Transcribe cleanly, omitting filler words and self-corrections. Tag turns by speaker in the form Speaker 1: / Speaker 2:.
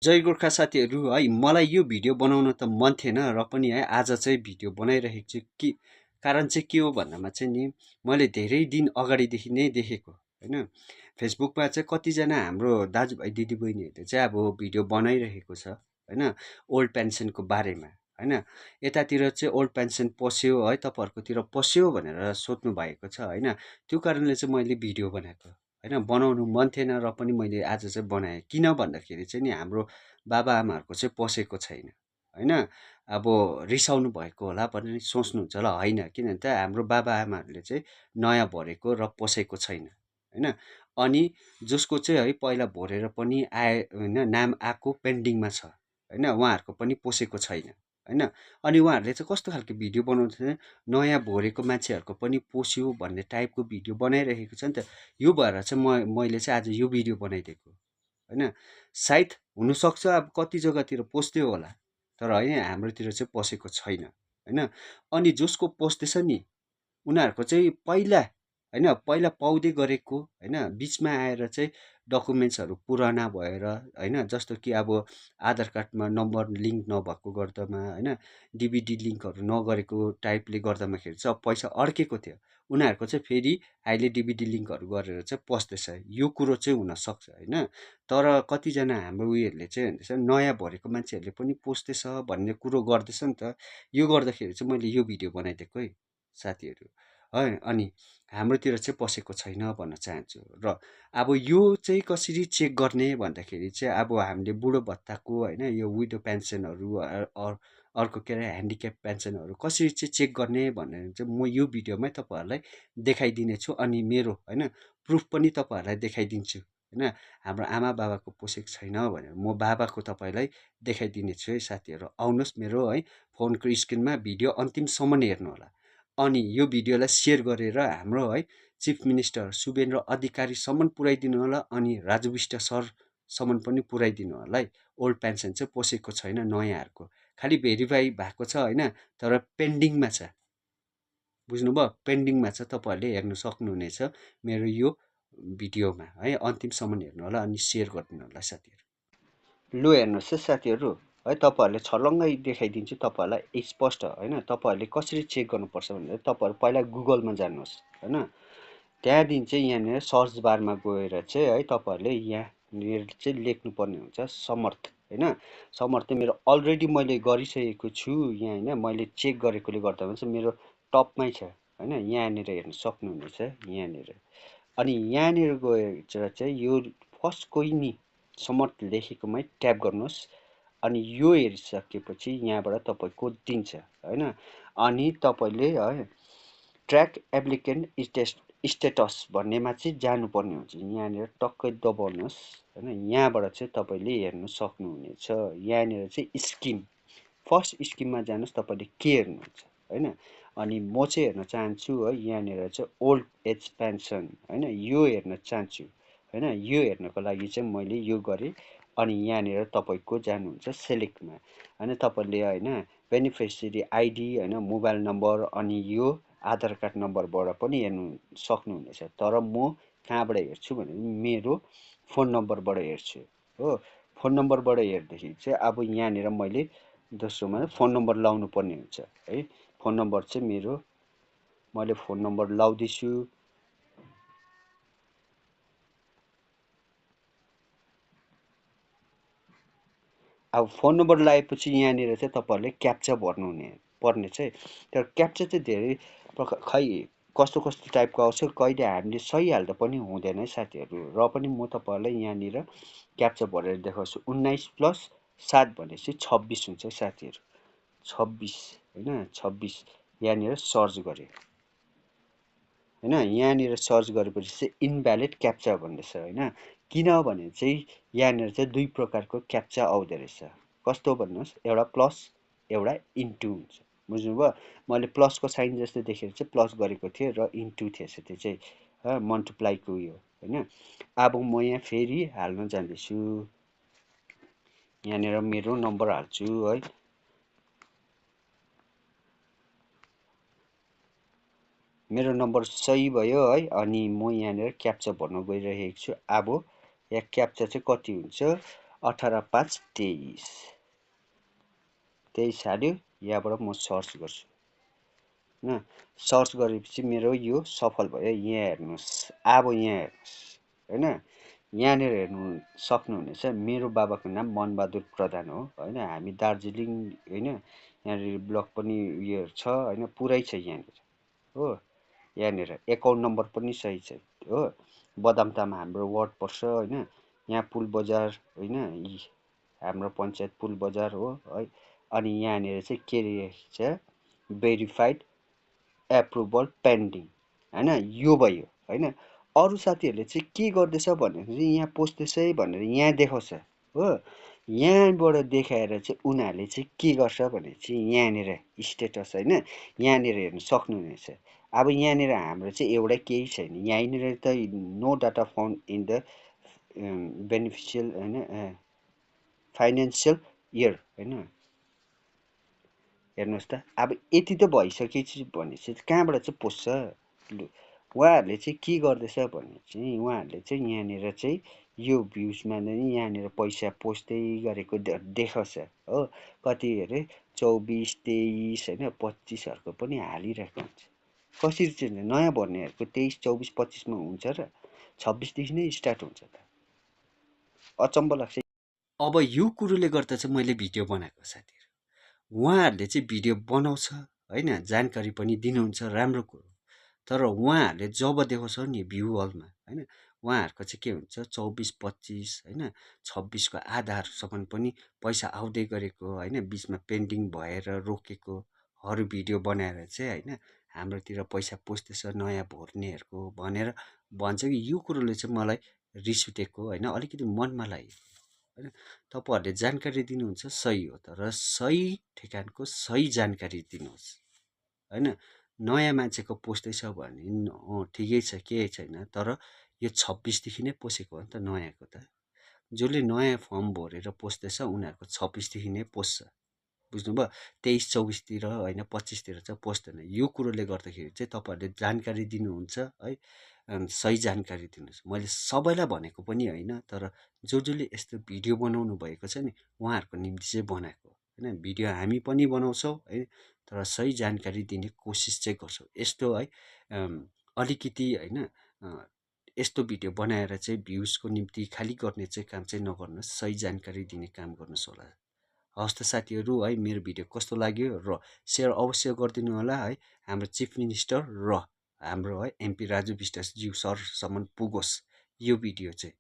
Speaker 1: जय गोर्खा साथीहरू है, मलाई यो भिडियो बनाउन त मन थिएन र पनि है आज चाहिँ भिडियो बनाइरहेको छु। कि कारण चाहिँ के हो भन्दामा चाहिँ नि मैले धेरै दिन अगाडिदेखि नै देखेको होइन, फेसबुकमा चाहिँ कतिजना हाम्रो दाजुभाइ दिदीबहिनीहरूले चाहिँ अब भिडियो बनाइरहेको छ होइन, ओल्ड पेन्सनको बारेमा होइन। यतातिर चाहिँ ओल्ड पेन्सन पस्यो है, तपाईँहरूकोतिर पस्यो भनेर सोध्नु भएको छ होइन। त्यो कारणले चाहिँ मैले भिडियो बनाएको होइन, बनाउनु मन थिएन र पनि मैले आज चाहिँ बनाएँ। किन भन्दाखेरि चाहिँ नि हाम्रो बाबाआमाहरूको चाहिँ पसेको छैन होइन। अब रिसाउनु भएको होला भनेर सोच्नुहुन्छ होला, होइन। किनभने त हाम्रो बाबाआमाहरूले चाहिँ नयाँ भरेको र पसेको छैन होइन। अनि जसको चाहिँ है पहिला भरेर पनि आए होइन, नाम आएको पेन्डिङमा छ होइन, उहाँहरूको पनि पसेको छैन होइन। अनि उहाँहरूले चाहिँ कस्तो खालको भिडियो बनाउँछ, नयाँ भरेको मान्छेहरूको पनि पस्यो भन्ने टाइपको भिडियो बनाइरहेको छ नि त। यो भएर चाहिँ मैले चाहिँ आज यो भिडियो बनाइदिएको होइन। सायद हुनसक्छ अब कति जग्गातिर पस्थ्यो होला, तर होइन हाम्रोतिर चाहिँ पसेको छैन होइन। अनि जसको पस्दैछ नि उनीहरूको चाहिँ पहिला होइन, पहिला पाउँदै गरेको होइन, बिचमा आएर चाहिँ डकुमेन्ट्सहरू पुराना भएर होइन, जस्तो कि अब आधार कार्डमा नम्बर लिङ्क नभएको गर्दामा होइन, डिबिडी लिङ्कहरू नगरेको टाइपले गर्दामाखेरि चाहिँ अब पैसा अड्केको थियो। उनीहरूको चाहिँ फेरि अहिले डिबिडी लिङ्कहरू गरेर चाहिँ पस्दैछ, यो कुरो चाहिँ हुनसक्छ होइन। तर कतिजना हाम्रो उयोहरूले चाहिँ भन्दैछ नयाँ भरेको मान्छेहरूले पनि पस्दैछ भन्ने कुरो गर्दैछ नि त। यो गर्दाखेरि चाहिँ मैले यो भिडियो बनाइदिएको है साथीहरू है। अनि हाम्रोतिर चाहिँ पसेको छैन भन्न चाहन्छु। र अब यो चाहिँ कसरी चेक गर्ने भन्दाखेरि चाहिँ अब हामीले बुढो भत्ताको होइन, यो विडो पेन्सनहरू अर्को के अरे ह्यान्डिक्याप पेन्सनहरू कसरी चाहिँ चेक गर्ने भनेर चाहिँ म यो भिडियोमै तपाईँहरूलाई देखाइदिने छु। अनि मेरो होइन प्रुफ पनि तपाईँहरूलाई देखाइदिन्छु होइन। हाम्रो आमा बाबाको पोसेको छैन भनेर म बाबाको तपाईँलाई देखाइदिने छु है साथीहरू। आउनुहोस् मेरो है फोनको स्क्रिनमा भिडियो अन्तिमसम्म हेर्नु होला। अनि यो भिडियोलाई सेयर गरेर हाम्रो है चिफ मिनिस्टर शुभेन्द्र अधिकारीसम्म पुर्याइदिनु होला। अनि राजु विष्ट सरसम्म पनि पुर्याइदिनु होला है। ओल्ड पेन्सन चाहिँ पसेको छैन नयाँहरूको, खालि भेरिफाई भएको छ होइन, तर पेन्डिङमा छ। बुझ्नुभयो, पेन्डिङमा छ। तपाईँहरूले हेर्नु सक्नुहुनेछ मेरो यो भिडियोमा है, अन्तिमसम्म हेर्नु होला अनि सेयर गरिदिनु होला साथीहरू। लु हेर्नुहोस् है साथीहरू है, तपाईँहरूले छर्लङ्गै देखाइदिन्छु तपाईँहरूलाई स्पष्ट होइन। तपाईँहरूले कसरी चेक गर्नुपर्छ भनेर तपाईँहरू पहिला गुगलमा जानुहोस् होइन। त्यहाँदेखि चाहिँ यहाँनिर सर्च बारमा गएर चाहिँ है तपाईँहरूले यहाँनिर चाहिँ लेख्नुपर्ने हुन्छ समर्थ होइन। समर्थ चाहिँ मेरो अलरेडी मैले गरिसकेको छु यहाँ होइन, मैले चेक गरेकोले गर्दामा चाहिँ मेरो टपमै छ होइन। यहाँनिर हेर्नु सक्नुहुनेछ यहाँनिर। अनि यहाँनिर गएर चाहिँ यो फर्स्ट कोही नि समर्थ लेखेकोमै ट्याप गर्नुहोस्। अनि यो हेरिसकेपछि यहाँबाट तपाईँको दिन्छ होइन। अनि तपाईँले है ट्र्याक एप्लिकेन्ट स्टेटस भन्नेमा चाहिँ जानुपर्ने हुन्छ। यहाँनिर टक्कै दबाउनुहोस् होइन। यहाँबाट चाहिँ तपाईँले हेर्नु सक्नुहुनेछ। यहाँनिर चाहिँ स्किम, फर्स्ट स्किममा जानुहोस्। तपाईँले के हेर्नुहुन्छ होइन। अनि म चाहिँ हेर्न चाहन्छु है यहाँनिर चाहिँ ओल्ड एज पेन्सन होइन, यो हेर्न चाहन्छु होइन। यो हेर्नको लागि चाहिँ मैले यो गरेँ। अनि यहाँनिर तपाईँको जानुहुन्छ सेलेक्टमा होइन। तपाईँले होइन बेनिफिसियरी आइडी होइन, मोबाइल नम्बर अनि यो आधार कार्ड नम्बरबाट पनि हेर्नु सक्नुहुनेछ। तर म कहाँबाट हेर्छु भने मेरो फोन नम्बरबाट हेर्छु हो। फोन नम्बरबाट हेर्दाखेरि चाहिँ अब यहाँनिर मैले दोस्रोमा फोन नम्बर लाउनु पर्ने हुन्छ है। फोन नम्बर चाहिँ मेरो, मैले फोन नम्बर लाउँदैछु। अब फोन नम्बर लगाएपछि यहाँनिर चाहिँ तपाईँहरूले क्याप्चा भर्नुहुने पर्ने चाहिँ। तर क्याप्चा चाहिँ धेरै प्रकार खै कस्तो कस्तो टाइपको आउँछ, कहिले हामीले सही हाल्दा पनि हुँदैन है साथीहरू। र पनि म तपाईँहरूलाई यहाँनिर क्याप्चा भरेर देखाउँछु। 19+7 भनेपछि 26 हुन्छ है साथीहरू। 26 होइन, 26 यहाँनिर सर्च गरेँ होइन। यहाँनिर सर्च गरेपछि चाहिँ इनभ्यालिड क्याप्चा भन्दैछ होइन। किनभने चाहिँ यहाँनिर चाहिँ दुई प्रकारको क्याप्चा आउँदो रहेछ। कस्तो भन्नुहोस्, एउटा प्लस एउटा इन्टु हुन्छ। बुझ्नुभयो, मैले प्लसको साइन जस्तो देखेर चाहिँ प्लस गरेको थिएँ र इन्टु थिएछ त्यो चाहिँ मल्टिप्लाईको उयो होइन। अब म यहाँ फेरि हाल्न जाँदैछु। यहाँनिर मेरो नम्बर हाल्छु है। मेरो नम्बर सही भयो है। अनि म यहाँनिर क्याप्चा भर्न गइरहेको छु। अब यहाँ क्याप्चा चाहिँ कति हुन्छ, 18/5/23 हाल्यो। यहाँबाट म सर्च गर्छु होइन। सर्च गरेपछि मेरो यो सफल भयो। यहाँ हेर्नुहोस्, अब यहाँ हेर्नुहोस् होइन, यहाँनिर हेर्नु सक्नुहुनेछ मेरो बाबाको नाम मनबहादुर प्रधान हो होइन। हामी दार्जिलिङ होइन, यहाँनिर ब्लक पनि उयो छ होइन, पुरै छ यहाँनिर हो। यहाँनिर एकाउन्ट नम्बर पनि सही छ हो। बदामताम हाम्रो वार्ड पर्छ होइन। यहाँ पुल बजार होइन, हाम्रो पञ्चायत पुल बजार हो है। अनि यहाँनिर चाहिँ के लेखेको छ, भेरिफाइड एप्रुभल पेन्डिङ होइन, यो भयो होइन। अरू साथीहरूले चाहिँ के गर्दैछ भन्दाखेरि यहाँ पोस्दैछ भनेर यहाँ देखाउँछ हो। यहाँबाट देखाएर चाहिँ उनीहरूले चाहिँ के गर्छ भने चाहिँ यहाँनिर स्टेटस होइन, यहाँनिर हेर्नु सक्नुहुनेछ। अब यहाँनिर हाम्रो चाहिँ एउटा केही छैन। यहीँनिर त no data found in the beneficial होइन, फाइनेन्सियल इयर होइन। हेर्नुहोस् त, अब यति त भइसकेपछि भनेपछि कहाँबाट चाहिँ पोस्छ। उहाँहरूले चाहिँ के गर्दैछ भने चाहिँ उहाँहरूले चाहिँ यहाँनिर चाहिँ यो भ्युजमा नै यहाँनिर पैसा पोस्दै गरेको देखाउँछ हो। कति अरे 24, 23 होइन 25हरूको पनि हालिरहेको हुन्छ। कसरी चाहिँ नयाँ भर्नेहरूको 23, 24, 25मा हुन्छ र 26देखि नै स्टार्ट हुन्छ त, अचम्म लाग्छ। अब यो कुरोले गर्दा चाहिँ मैले भिडियो बनाएको साथीहरू। उहाँहरूले चाहिँ भिडियो बनाउँछ होइन, जानकारी पनि दिनुहुन्छ, राम्रो कुरो। तर उहाँहरूले जब देखाउँछ नि भ्यू हलमा होइन, उहाँहरूको चाहिँ के हुन्छ 24, 25 होइन 26को आधाहरूसम्म पनि पैसा आउँदै गरेको होइन, बिचमा पेन्डिङ भएर रोकेकोहरू भिडियो बनाएर चाहिँ होइन हाम्रोतिर पैसा पस्दैछ नयाँ भर्नेहरूको भनेर भन्छ कि यो कुरोले चाहिँ मलाई रिस उठेको होइन, अलिकति मनमा लाग्यो होइन। तपाईँहरूले जानकारी दिनुहुन्छ सही हो, तर सही ठेगानको सही जानकारी दिनुहोस् होइन। नयाँ मान्छेको पोस्दैछ भने ठिकै छ, केही छैन। तर यो 26देखि नै पोसेको हो नि त नयाँको त। जसले नयाँ फर्म भरेर पोस्दैछ उनीहरूको 26देखि नै पोस्छ, बुझ्नुभयो। 23, 24तिर होइन 25तिर चाहिँ पोस्दैन। यो कुरोले गर्दाखेरि चाहिँ तपाईँहरूले जानकारी दिनुहुन्छ है, सही जानकारी दिनुहोस्। मैले सबैलाई भनेको पनि होइन, तर जसले यस्तो भिडियो बनाउनु भएको छ नि उहाँहरूको निम्ति चाहिँ बनाएको होइन। भिडियो हामी पनि बनाउँछौँ है, तर सही जानकारी दिने कोसिस चाहिँ गर्छौँ। यस्तो है अलिकति होइन यस्तो भिडियो बनाएर चाहिँ भ्युजको निम्ति खालि गर्ने चाहिँ काम चाहिँ नगर्नुहोस्, सही जानकारी दिने काम गर्नुहोस् होला। हवस् त साथीहरू है, मेरो भिडियो कस्तो लाग्यो र सेयर अवश्य गरिदिनु होला है। हाम्रो चिफ मिनिस्टर र हाम्रो है एमपी राजु विष्टज्यू सरसम्म पुगोस् यो भिडियो चाहिँ।